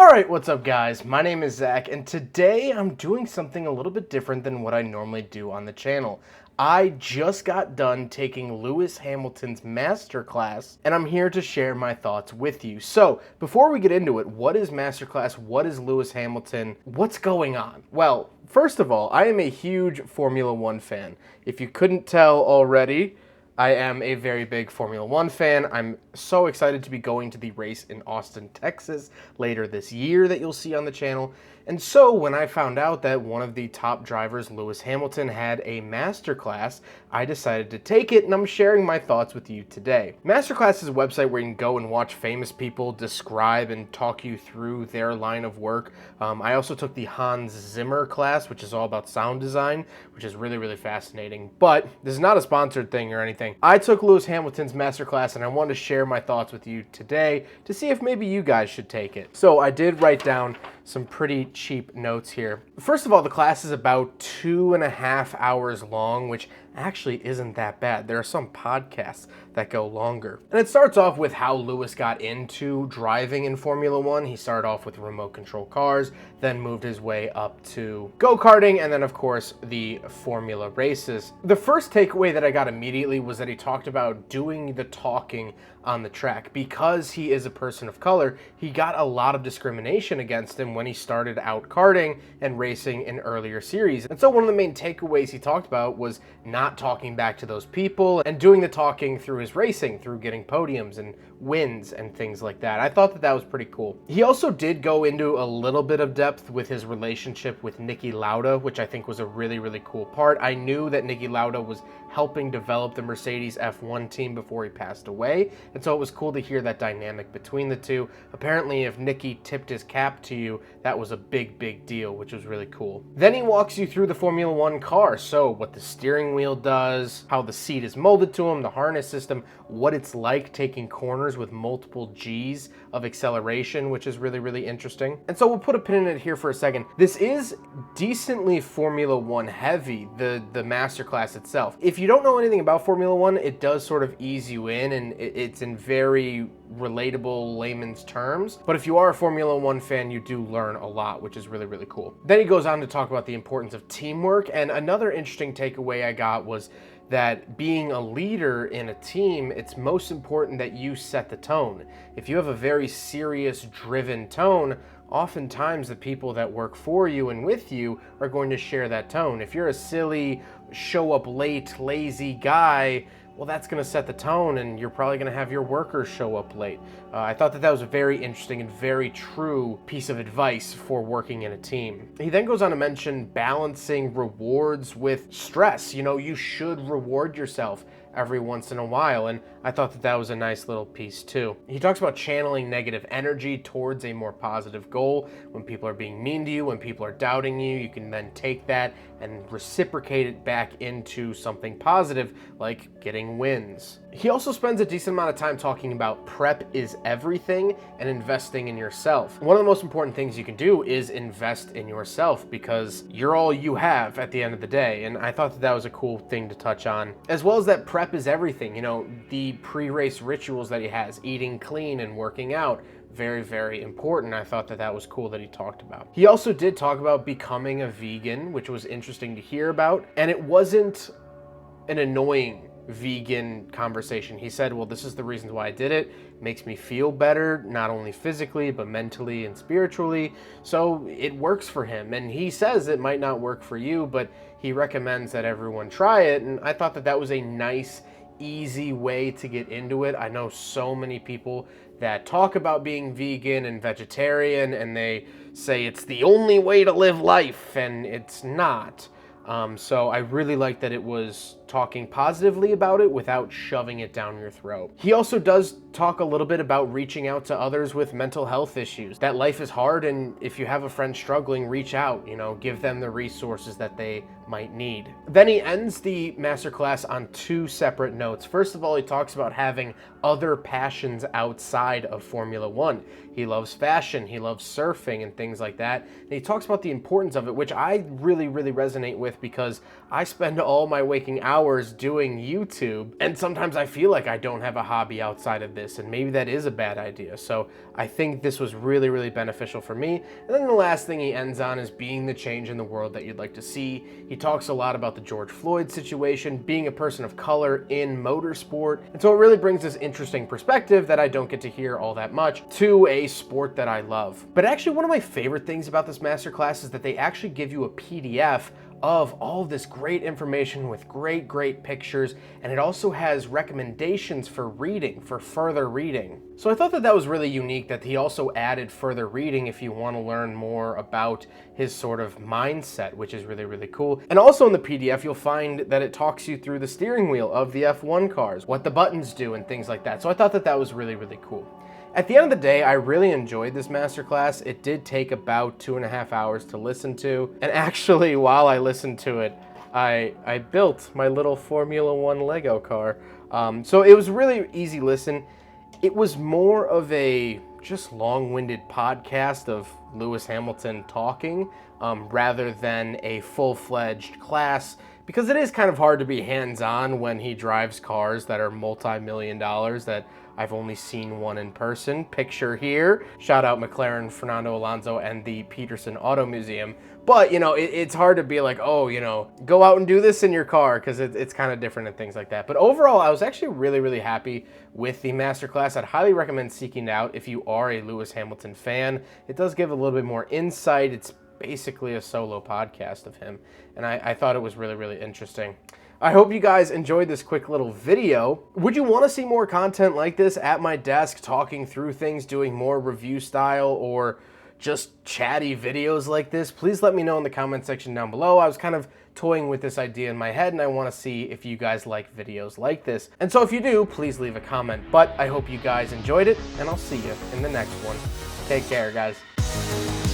Alright, what's up guys? My name is Zach, and today I'm doing something a little bit different than what I normally do on the channel. I just got done taking Lewis Hamilton's Masterclass, and I'm here to share my thoughts with you. So, before we get into it, what is Masterclass? What is Lewis Hamilton? What's going on? Well, first of all, I am a huge Formula One fan. If you couldn't tell already, I am a very big Formula One fan. I'm so excited to be going to the race in Austin, Texas later this year that you'll see on the channel. And so when I found out that one of the top drivers, Lewis Hamilton, had a masterclass, I decided to take it, and I'm sharing my thoughts with you today. Masterclass is a website where you can go and watch famous people describe and talk you through their line of work. I also took the Hans Zimmer class, which is all about sound design, which is really, really fascinating. But this is not a sponsored thing or anything. I took Lewis Hamilton's masterclass, and I wanted to share my thoughts with you today to see if maybe you guys should take it. So I did write down some pretty cheap notes here. First of all, the class is about 2.5 hours long, which actually isn't that bad. There are some podcasts that go longer. And it starts off with how Lewis got into driving in Formula One. He started off with remote control cars, then moved his way up to go-karting, and then of course the Formula races. The first takeaway that I got immediately was that he talked about doing the talking on the track. Because he is a person of color, he got a lot of discrimination against him when he started out karting and racing in earlier series. And so one of the main takeaways he talked about was not talking back to those people and doing the talking through his racing, through getting podiums and wins and things like that. I thought that that was pretty cool. He also did go into a little bit of depth with his relationship with Niki Lauda, which I think was a really, really cool part. I knew that Niki Lauda was helping develop the Mercedes F1 team before he passed away, and so it was cool to hear that dynamic between the two. Apparently, if Niki tipped his cap to you, that was a big, big deal, which was really cool. Then he walks you through the Formula One car, so what the steering wheel does, how the seat is molded to him, the harness system, what it's like taking corners with multiple G's of acceleration, which is really, really interesting. And so we'll put a pin in it here for a second. This is decently Formula One heavy, the masterclass itself. If you don't know anything about Formula One, it does sort of ease you in, and it's in very relatable layman's terms. But if you are a Formula One fan, you do learn a lot, which is really, really cool. Then he goes on to talk about the importance of teamwork, and another interesting takeaway I got was that being a leader in a team, it's most important that you set the tone. If you have a very serious, driven tone, oftentimes the people that work for you and with you are going to share that tone. If you're a silly, show up late, lazy guy, well, that's going to set the tone, and you're probably going to have your workers show up late. I thought that that was a very interesting and very true piece of advice for working in a team. He then goes on to mention balancing rewards with stress. You know, you should reward yourself every once in a while, and I thought that that was a nice little piece too. He talks about channeling negative energy towards a more positive goal. When people are being mean to you, when people are doubting you, you can then take that and reciprocate it back into something positive, like getting wins. He also spends a decent amount of time talking about prep is everything and investing in yourself. One of the most important things you can do is invest in yourself, because you're all you have at the end of the day, and I thought that that was a cool thing to touch on. As well as that prep is everything, you know, the pre-race rituals that he has, eating clean and working out, very, very important. I thought that that was cool that he talked about. He also did talk about becoming a vegan, which was interesting to hear about, and it wasn't an annoying vegan conversation. He said, well, this is the reasons why I did it. It makes me feel better, not only physically, but mentally and spiritually. So it works for him. And he says it might not work for you, but he recommends that everyone try it. And I thought that that was a nice, easy way to get into it. I know so many people that talk about being vegan and vegetarian, and they say it's the only way to live life, and it's not. So I really like that it was talking positively about it without shoving it down your throat. He also does talk a little bit about reaching out to others with mental health issues. That life is hard, and if you have a friend struggling, reach out, you know, give them the resources that they might need. Then he ends the masterclass on two separate notes. First of all, he talks about having other passions outside of Formula One. He loves fashion, he loves surfing and things like that. And he talks about the importance of it, which I really resonate with, because I spend all my waking hours doing YouTube, and sometimes I feel like I don't have a hobby outside of this, and maybe that is a bad idea. So I think this was really beneficial for me. And then the last thing he ends on is being the change in the world that you'd like to see. He talks a lot about the George Floyd situation, being a person of color in motorsport, and so it really brings this interesting perspective that I don't get to hear all that much to a sport that I love. But actually, one of my favorite things about this masterclass is that they actually give you a PDF of all of this great information with great pictures, and it also has recommendations for reading, for further reading. So I thought that that was really unique, that he also added further reading if you want to learn more about his sort of mindset, which is really cool. And also in the PDF, you'll find that it talks you through the steering wheel of the F1 cars, what the buttons do and things like that. So I thought that that was really cool. At the end of the day, I really enjoyed this masterclass. It did take about 2.5 hours to listen to. And actually, while I listened to it, I built my little Formula One Lego car. So it was really easy listen. It was more of a just long-winded podcast of Lewis Hamilton talking rather than a full-fledged class, because it is kind of hard to be hands-on when he drives cars that are multi-million dollars that I've only seen one in person. Picture here. Shout out McLaren, Fernando Alonso, and the Peterson Auto Museum. But, you know, it's hard to be like, oh, you know, go out and do this in your car, because it's kind of different and things like that. But overall, I was actually really happy with the masterclass. I'd highly recommend seeking it out if you are a Lewis Hamilton fan. It does give a little bit more insight. It's basically a solo podcast of him, and I thought it was really interesting. I hope you guys enjoyed this quick little video. Would you want to see more content like this at my desk, talking through things, doing more review style, or just chatty videos like this? Please let me know in the comment section down below. I was kind of toying with this idea in my head, and I want to see if you guys like videos like this. And so if you do, please leave a comment. But I hope you guys enjoyed it, and I'll see you in the next one. Take care, guys.